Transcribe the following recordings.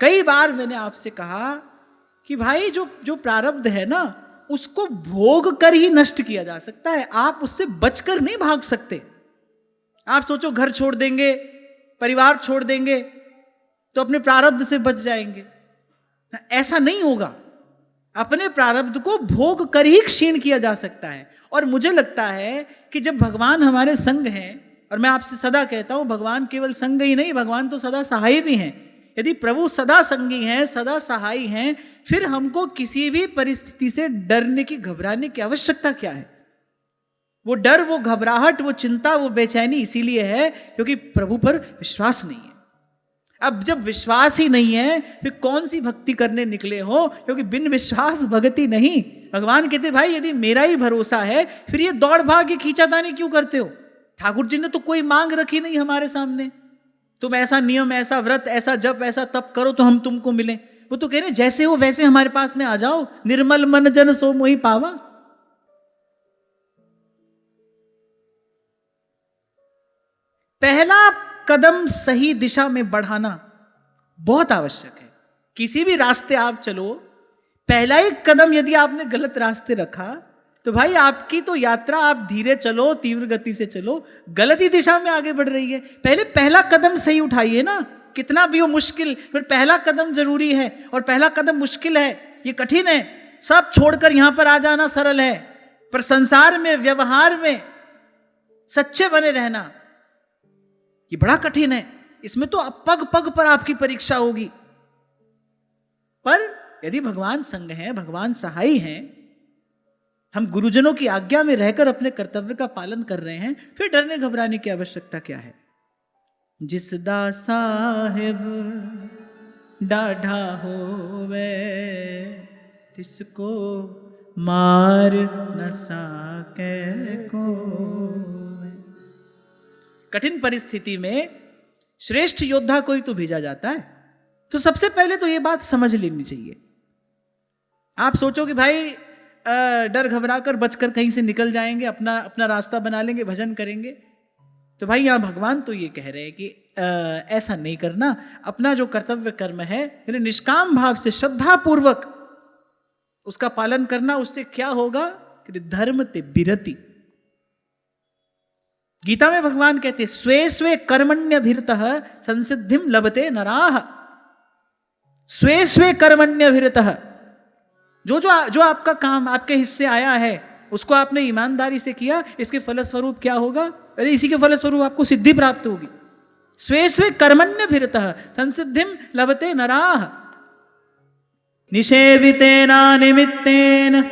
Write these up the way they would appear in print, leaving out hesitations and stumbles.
कई बार मैंने आपसे कहा कि भाई जो जो प्रारब्ध है ना, उसको भोग कर ही नष्ट किया जा सकता है, आप उससे बचकर नहीं भाग सकते। आप सोचो घर छोड़ देंगे, परिवार छोड़ देंगे तो अपने प्रारब्ध से बच जाएंगे, ऐसा नहीं होगा। अपने प्रारब्ध को भोग कर ही क्षीण किया जा सकता है। और मुझे लगता है कि जब भगवान हमारे संग हैं, और मैं आपसे सदा कहता हूं भगवान केवल संग ही नहीं, भगवान तो सदा सहाय भी हैं। यदि प्रभु सदा संगी हैं, सदा सहाय हैं, फिर हमको किसी भी परिस्थिति से डरने की, घबराने की आवश्यकता क्या है? वो डर, वो घबराहट, वो चिंता, वो बेचैनी इसीलिए है क्योंकि प्रभु पर विश्वास नहीं है। अब जब विश्वास ही नहीं है फिर कौन सी भक्ति करने निकले हो? क्योंकि बिन विश्वास भक्ति नहीं। भगवान कहते भाई यदि मेरा ही भरोसा है फिर ये दौड़ भाग, ये खींचातानी क्यों करते हो? ठाकुर जी ने तो कोई मांग रखी नहीं हमारे सामने, तुम ऐसा नियम, ऐसा व्रत, ऐसा जप, ऐसा तप करो तो हम तुमको मिले। वो तो कह रहे जैसे हो वैसे हमारे पास में आ जाओ, निर्मल मन जन सो मोहि पावा। पहला कदम सही दिशा में बढ़ाना बहुत आवश्यक है। किसी भी रास्ते आप चलो, पहला ही कदम यदि आपने गलत रास्ते रखा तो भाई आपकी तो यात्रा, आप धीरे चलो, तीव्र गति से चलो, गलत ही दिशा में आगे बढ़ रही है। पहले पहला कदम सही उठाइए ना, कितना भी हो मुश्किल, फिर पहला कदम जरूरी है। और पहला कदम मुश्किल है, ये कठिन है। सब छोड़कर यहां पर आ जाना सरल है, पर संसार में, व्यवहार में सच्चे बने रहना ये बड़ा कठिन है। इसमें तो पग पग पर आपकी परीक्षा होगी। पर यदि भगवान संग है, भगवान सहाय हैं, हम गुरुजनों की आज्ञा में रहकर अपने कर्तव्य का पालन कर रहे हैं, फिर डरने घबराने की आवश्यकता क्या है? जिस दा साहेब डाढ़ा होवे तिसको मार न साके को। कठिन परिस्थिति में श्रेष्ठ योद्धा कोई तो भेजा जाता है। तो सबसे पहले तो यह बात समझ लेनी चाहिए। आप सोचो कि भाई डर घबरा कर बचकर कहीं से निकल जाएंगे, अपना अपना रास्ता बना लेंगे, भजन करेंगे, तो भाई यहां भगवान तो ये कह रहे हैं कि ऐसा नहीं करना। अपना जो कर्तव्य कर्म है निष्काम भाव से, श्रद्धा पूर्वक उसका पालन करना। उससे क्या होगा कि धर्म ते बिरति। गीता में भगवान कहते स्वे स्वे कर्मण्यभिरतः संसिद्धिम लभते नराः। स्वे स्वे कर्मण्यभिरतः, जो आपका काम, आपके हिस्से आया है, उसको आपने ईमानदारी से किया, इसके फलस्वरूप क्या होगा? अरे इसी के फलस्वरूप आपको सिद्धि प्राप्त होगी। स्वे स्वे कर्मण्यभिरतः संसिद्धिम लभते नराः। निषेवितेन निमित्तेन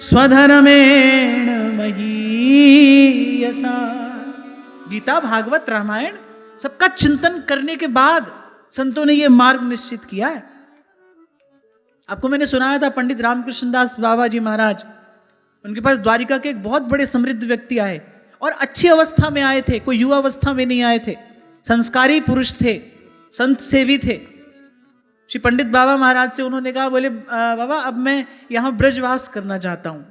स्वधर्मेण महीयसा। गीता, भागवत, रामायण सबका चिंतन करने के बाद संतों ने यह मार्ग निश्चित किया है। आपको मैंने सुनाया था पंडित रामकृष्ण दास बाबा जी महाराज, उनके पास द्वारिका के एक बहुत बड़े समृद्ध व्यक्ति आए और अच्छी अवस्था में आए थे, कोई युवा अवस्था में नहीं आए थे, संस्कारी पुरुष थे, संत सेवी थे। श्री पंडित बाबा महाराज से उन्होंने कहा, बोले बाबा अब मैं यहां ब्रजवास करना चाहता हूं।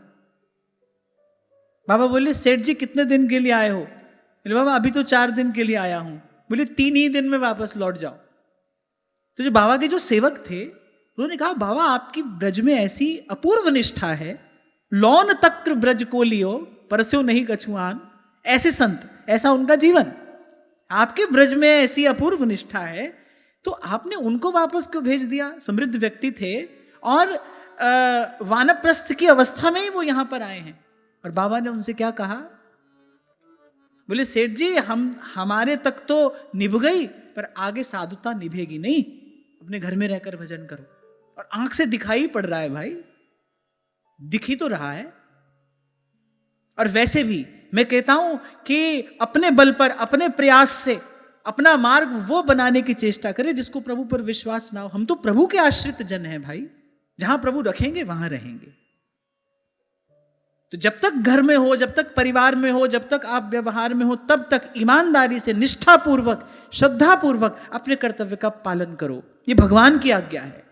बाबा बोले सेठ जी कितने दिन के लिए आए हो? बोले बाबा अभी तो 4 दिन के लिए आया हूं। बोले 3 ही दिन में वापस लौट जाओ। तो जो बाबा के जो सेवक थे उन्होंने कहा, बाबा आपकी ब्रज में ऐसी अपूर्व निष्ठा है, लौन तक्र ब्रज को लियो परस्यो नहीं कछुआन। ऐसे संत, ऐसा उनका जीवन, आपके ब्रज में ऐसी अपूर्व निष्ठा है, तो आपने उनको वापस क्यों भेज दिया? समृद्ध व्यक्ति थे और वानप्रस्थ की अवस्था में ही वो यहां पर आए हैं। और बाबा ने उनसे क्या कहा? बोले सेठ जी हमारे तक तो निभ गई, पर आगे साधुता निभेगी नहीं, अपने घर में रहकर भजन करो। और आंख से दिखाई पड़ रहा है भाई, दिख ही तो रहा है। और वैसे भी मैं कहता हूं कि अपने बल पर, अपने प्रयास से अपना मार्ग वो बनाने की चेष्टा करें जिसको प्रभु पर विश्वास ना हो। हम तो प्रभु के आश्रित जन हैं भाई, जहां प्रभु रखेंगे वहां रहेंगे। तो जब तक घर में हो, जब तक परिवार में हो, जब तक आप व्यवहार में हो, तब तक ईमानदारी से, निष्ठापूर्वक, श्रद्धापूर्वक अपने कर्तव्य का पालन करो। ये भगवान की आज्ञा है।